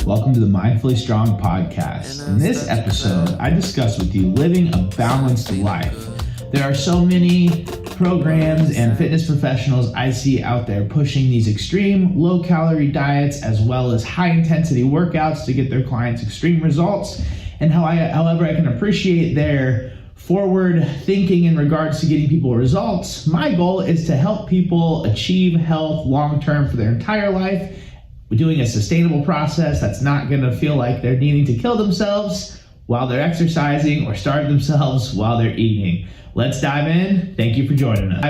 Welcome to the Mindfully Strong podcast. In this episode, I discuss with you living a balanced life. There are so many programs and fitness professionals I see out there pushing these extreme low-calorie diets as well as high-intensity workouts to get their clients extreme results. And however, I can appreciate their forward thinking in regards to getting people results. My goal is to help people achieve health long-term for their entire life. We're doing a sustainable process that's not going to feel like they're needing to kill themselves while they're exercising or starve themselves while they're eating. Let's dive in. Thank you for joining us.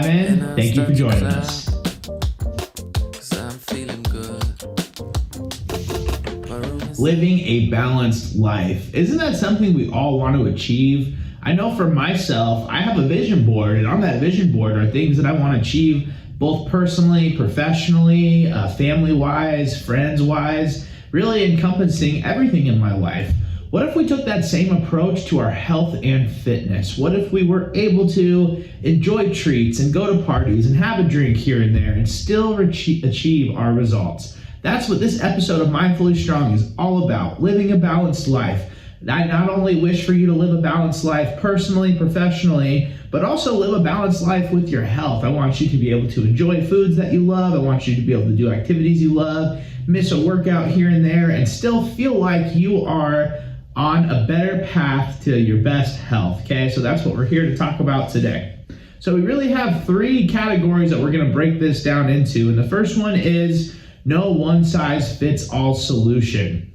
Living a balanced life. Isn't that something we all want to achieve? I know for myself, I have a vision board, and on that vision board are things that I want to achieve both personally, professionally, family-wise, friends-wise, really encompassing everything in my life. What if we took that same approach to our health and fitness? What if we were able to enjoy treats and go to parties and have a drink here and there and still achieve our results? That's what this episode of Mindfully Strong is all about, living a balanced life. I not only wish for you to live a balanced life personally, professionally, but also live a balanced life with your health. I want you to be able to enjoy foods that you love. I want you to be able to do activities you love, miss a workout here and there, and still feel like you are on a better path to your best health, okay? So that's what we're here to talk about today. So we really have three categories that we're gonna break this down into, and the first one is no one-size-fits-all solution.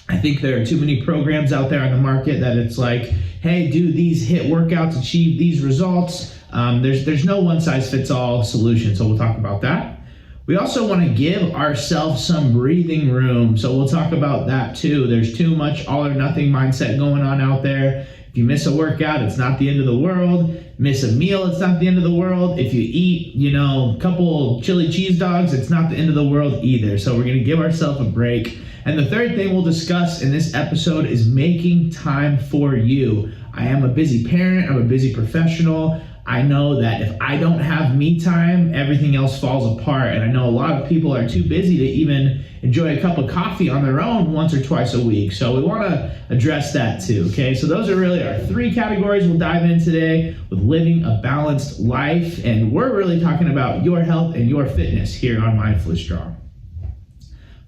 I think there are too many programs out there on the market that it's like, hey, do these HIIT workouts, achieve these results. There's no one-size-fits-all solution, so we'll talk about that. We also want to give ourselves some breathing room, so we'll talk about that too. There's too much all-or-nothing mindset going on out there. If you miss a workout, it's not the end of the world. Miss a meal, it's not the end of the world. If you eat, a couple chili cheese dogs, it's not the end of the world either. So we're going to give ourselves a break. And the third thing we'll discuss in this episode is making time for you. I am a busy parent, I'm a busy professional. I know that if I don't have me time, everything else falls apart. And I know a lot of people are too busy to even enjoy a cup of coffee on their own once or twice a week. So we want to address that too, okay? So those are really our three categories we'll dive in today with living a balanced life. And we're really talking about your health and your fitness here on Mindfully Strong.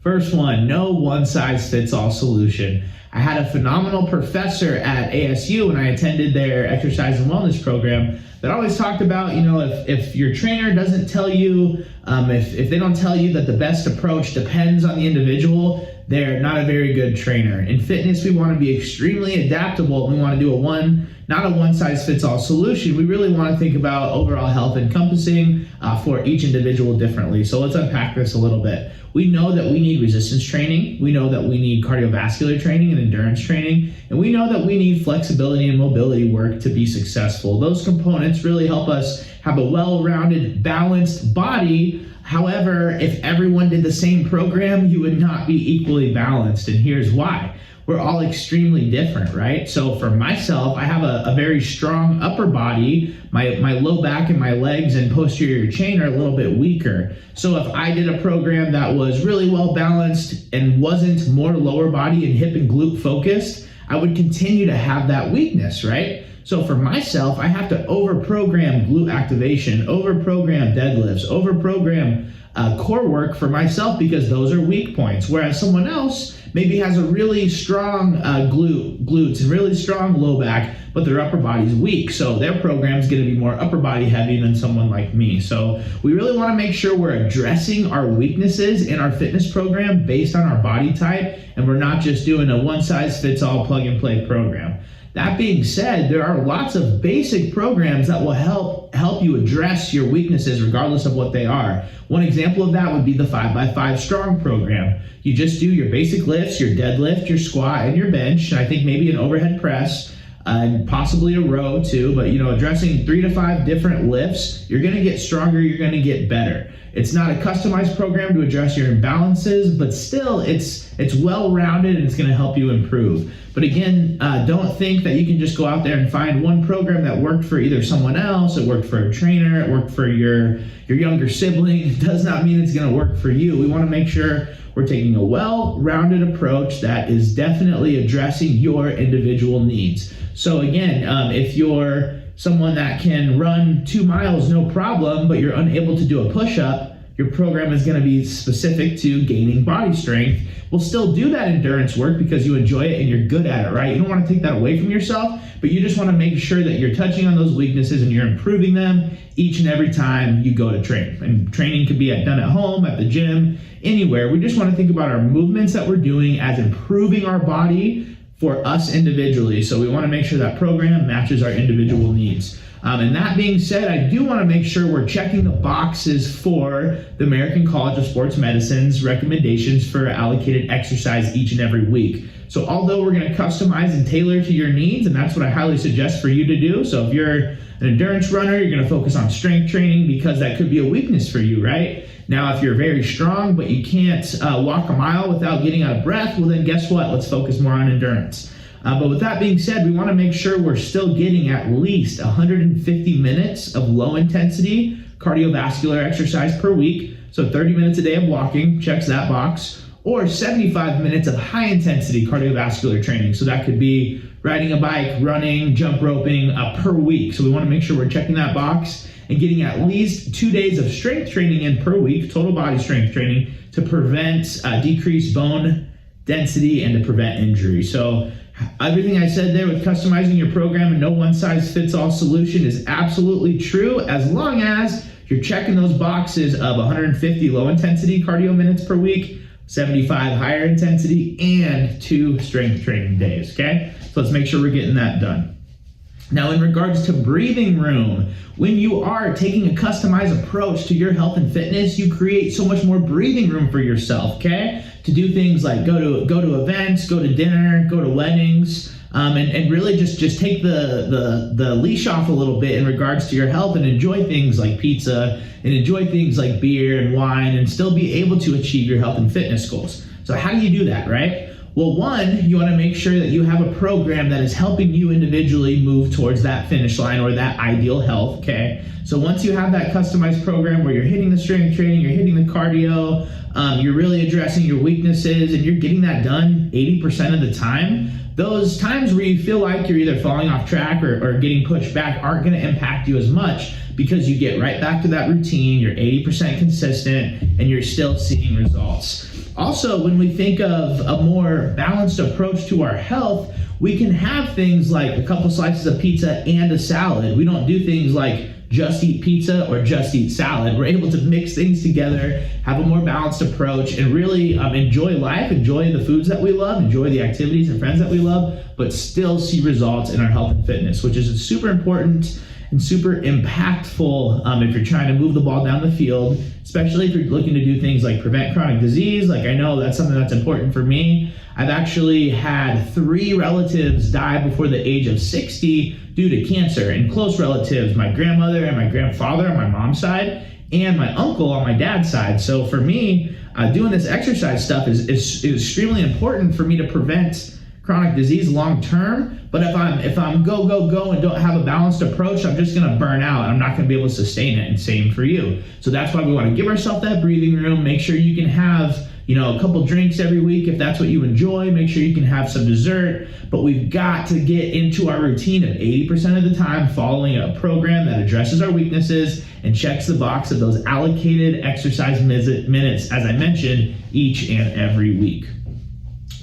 First one, no one-size-fits-all solution. I had a phenomenal professor at ASU when I attended their exercise and wellness program that always talked about, if your trainer doesn't tell you, if they don't tell you that the best approach depends on the individual, they're not a very good trainer. In fitness, we want to be extremely adaptable. We want to do not a one-size-fits-all solution. We really want to think about overall health encompassing for each individual differently. So let's unpack this a little bit. We know that we need resistance training. We know that we need cardiovascular training and endurance training. And we know that we need flexibility and mobility work to be successful. Those components really help us have a well-rounded, balanced body. However, if everyone did the same program, you would not be equally balanced. And here's why. We're all extremely different, right? So for myself, I have a very strong upper body. My low back and my legs and posterior chain are a little bit weaker. So if I did a program that was really well balanced and wasn't more lower body and hip and glute focused, I would continue to have that weakness, right? So for myself, I have to over-program glute activation, over-program deadlifts, over-program core work for myself because those are weak points. Whereas someone else maybe has a really strong glutes and really strong low back, but their upper body's weak. So their program's gonna be more upper body heavy than someone like me. So we really wanna make sure we're addressing our weaknesses in our fitness program based on our body type, and we're not just doing a one-size-fits-all plug-and-play program. That being said, there are lots of basic programs that will help you address your weaknesses regardless of what they are. One example of that would be the 5x5 Strong program. You just do your basic lifts, your deadlift, your squat, and your bench. I think maybe an overhead press, and possibly a row too, but addressing 3 to 5 different lifts, you're gonna get stronger, you're gonna get better. It's not a customized program to address your imbalances, but still it's well-rounded and it's gonna help you improve. But again, don't think that you can just go out there and find one program that worked for either someone else, it worked for a trainer, it worked for your younger sibling. It does not mean it's going to work for you. We want to make sure we're taking a well-rounded approach that is definitely addressing your individual needs. So again, if you're someone that can run 2 miles no problem, but you're unable to do a push-up, your program is going to be specific to gaining body strength. We'll still do that endurance work because you enjoy it and you're good at it, right? You don't want to take that away from yourself, but you just want to make sure that you're touching on those weaknesses and you're improving them each and every time you go to train. And training could be done at home, at the gym, anywhere. We just want to think about our movements that we're doing as improving our body for us individually. So we want to make sure that program matches our individual needs. And that being said, I do want to make sure we're checking the boxes for the American College of Sports Medicine's recommendations for allocated exercise each and every week. So although we're going to customize and tailor to your needs, and that's what I highly suggest for you to do. So if you're an endurance runner, you're going to focus on strength training because that could be a weakness for you, right? Now, if you're very strong, but you can't walk a mile without getting out of breath, well then guess what? Let's focus more on endurance. But with that being said, we want to make sure we're still getting at least 150 minutes of low intensity cardiovascular exercise per week. So 30 minutes a day of walking, checks that box, or 75 minutes of high intensity cardiovascular training. So that could be riding a bike, running, jump roping per week. So we want to make sure we're checking that box and getting at least 2 days of strength training in per week, total body strength training, to prevent decreased bone density and to prevent injury. So everything I said there with customizing your program and no one-size-fits-all solution is absolutely true as long as you're checking those boxes of 150 low-intensity cardio minutes per week, 75 higher intensity, and 2 strength training days, okay? So let's make sure we're getting that done. Now, in regards to breathing room, when you are taking a customized approach to your health and fitness, you create so much more breathing room for yourself, okay? To do things like go to events, go to dinner, go to weddings, and really just take the leash off a little bit in regards to your health and enjoy things like pizza and enjoy things like beer and wine and still be able to achieve your health and fitness goals. So how do you do that, right? Well, one, you want to make sure that you have a program that is helping you individually move towards that finish line or that ideal health, okay? So once you have that customized program where you're hitting the strength training, you're hitting the cardio, you're really addressing your weaknesses, and you're getting that done 80% of the time, those times where you feel like you're either falling off track or getting pushed back aren't going to impact you as much because you get right back to that routine, you're 80% consistent, and you're still seeing results. Also, when we think of a more balanced approach to our health, we can have things like a couple slices of pizza and a salad. We don't do things like just eat pizza or just eat salad. We're able to mix things together, have a more balanced approach, and really enjoy life, enjoy the foods that we love, enjoy the activities and friends that we love, but still see results in our health and fitness, which is super important and super impactful if you're trying to move the ball down the field, especially if you're looking to do things like prevent chronic disease. Like, I know that's something that's important for me. I've actually had 3 relatives die before the age of 60 due to cancer, and close relatives, my grandmother and my grandfather on my mom's side, and my uncle on my dad's side. So for me, doing this exercise stuff is extremely important for me to prevent chronic disease long term. But if I'm go and don't have a balanced approach, I'm just gonna burn out and I'm not gonna be able to sustain it. And same for you. So that's why we want to give ourselves that breathing room. Make sure you can have a couple drinks every week if that's what you enjoy. Make sure you can have some dessert, but we've got to get into our routine of 80% of the time following a program that addresses our weaknesses and checks the box of those allocated exercise minutes, as I mentioned, each and every week.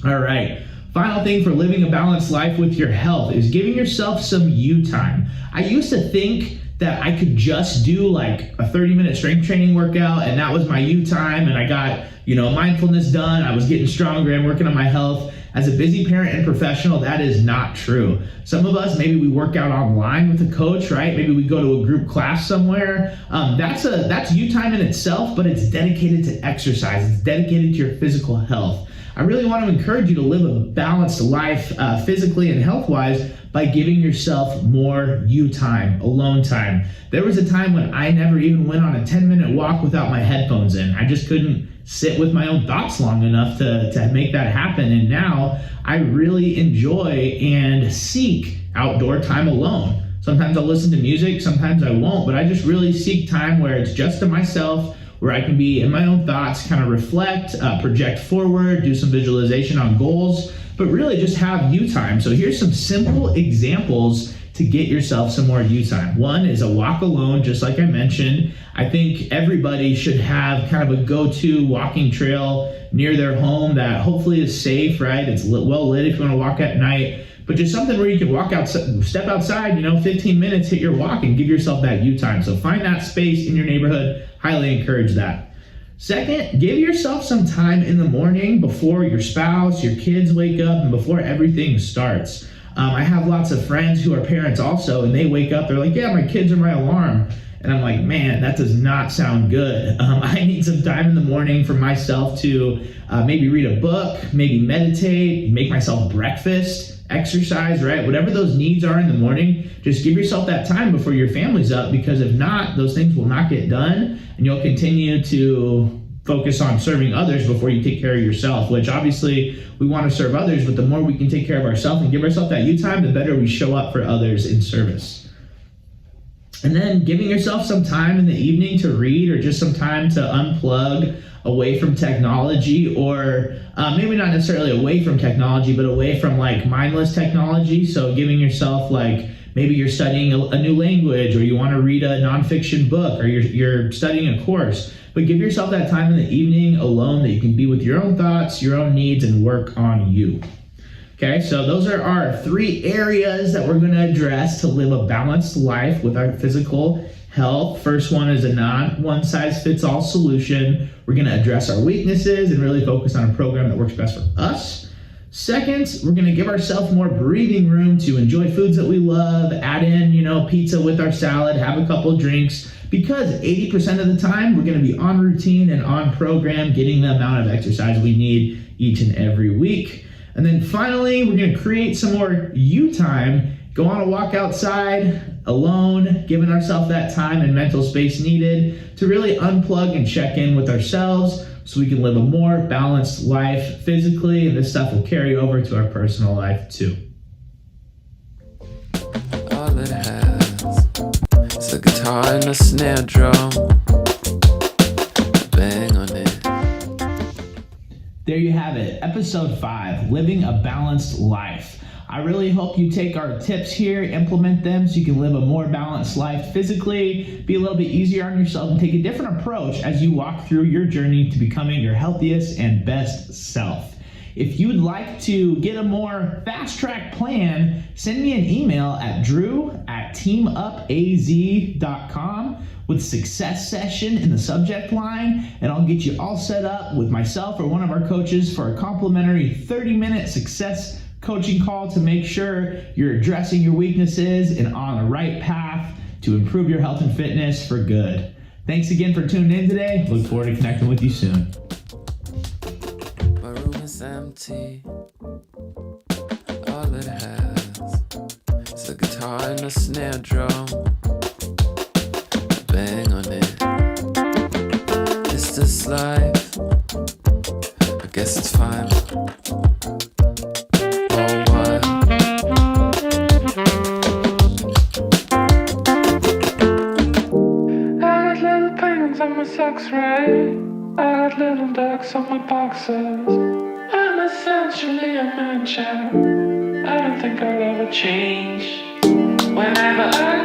All right. Final thing for living a balanced life with your health is giving yourself some you time. I used to think that I could just do like a 30-minute strength training workout and that was my you time, and I got mindfulness done, I was getting stronger and working on my health. As a busy parent and professional, that is not true. Some of us, maybe we work out online with a coach, right? Maybe we go to a group class somewhere. That's you time in itself, but it's dedicated to exercise. It's dedicated to your physical health. I really want to encourage you to live a balanced life physically and health-wise by giving yourself more you time, alone time. There was a time when I never even went on a 10-minute walk without my headphones in. I just couldn't sit with my own thoughts long enough to make that happen. And now I really enjoy and seek outdoor time alone. Sometimes I'll listen to music, sometimes I won't, but I just really seek time where it's just to myself, where I can be in my own thoughts, kind of reflect, project forward, do some visualization on goals, but really just have you time. So here's some simple examples to get yourself some more you time. One is a walk alone, just like I mentioned. I think everybody should have kind of a go-to walking trail near their home that hopefully is safe, right? It's well lit if you want to walk at night, but just something where you can walk out, step outside, 15 minutes, hit your walk and give yourself that you time. So find that space in your neighborhood. Highly encourage that. Second, give yourself some time in the morning before your spouse, your kids wake up, and before everything starts. I have lots of friends who are parents also, and they wake up, they're like, yeah, my kids are my alarm. And I'm like, man, that does not sound good. I need some time in the morning for myself to maybe read a book, maybe meditate, make myself breakfast, exercise, right? Whatever those needs are in the morning, just give yourself that time before your family's up, because if not, those things will not get done, and you'll continue to focus on serving others before you take care of yourself, which obviously we want to serve others, but the more we can take care of ourselves and give ourselves that you time, the better we show up for others in service. And then giving yourself some time in the evening to read, or just some time to unplug away from technology, or maybe not necessarily away from technology, but away from like mindless technology. So giving yourself, like, maybe you're studying a new language, or you want to read a nonfiction book, or you're studying a course, but give yourself that time in the evening alone that you can be with your own thoughts, your own needs, and work on you. Okay, so those are our 3 areas that we're going to address to live a balanced life with our physical health. First one is a one-size-fits-all solution. We're going to address our weaknesses and really focus on a program that works best for us. Second, we're going to give ourselves more breathing room to enjoy foods that we love, add in, pizza with our salad, have a couple drinks, because 80% of the time we're going to be on routine and on program, getting the amount of exercise we need each and every week. And then finally, we're going to create some more you time, go on a walk outside alone, giving ourselves that time and mental space needed to really unplug and check in with ourselves, so we can live a more balanced life physically, and this stuff will carry over to our personal life too. All it has is a guitar and a snare drum. Bang on it. There you have it, episode 5, living a balanced life. I really hope you take our tips here, implement them so you can live a more balanced life physically, be a little bit easier on yourself, and take a different approach as you walk through your journey to becoming your healthiest and best self. If you'd like to get a more fast-track plan, send me an email at drew@teamupaz.com with success session in the subject line, and I'll get you all set up with myself or one of our coaches for a complimentary 30-minute success coaching call to make sure you're addressing your weaknesses and on the right path to improve your health and fitness for good. Thanks again for tuning in today. Look forward to connecting with you soon. My room is empty. All it has is a guitar and a snare drum. Bang on it. Is this life? I guess it's fine. On my socks, right? I got little ducks on my boxes. I'm essentially a man child. I don't think I'll ever change. Whenever I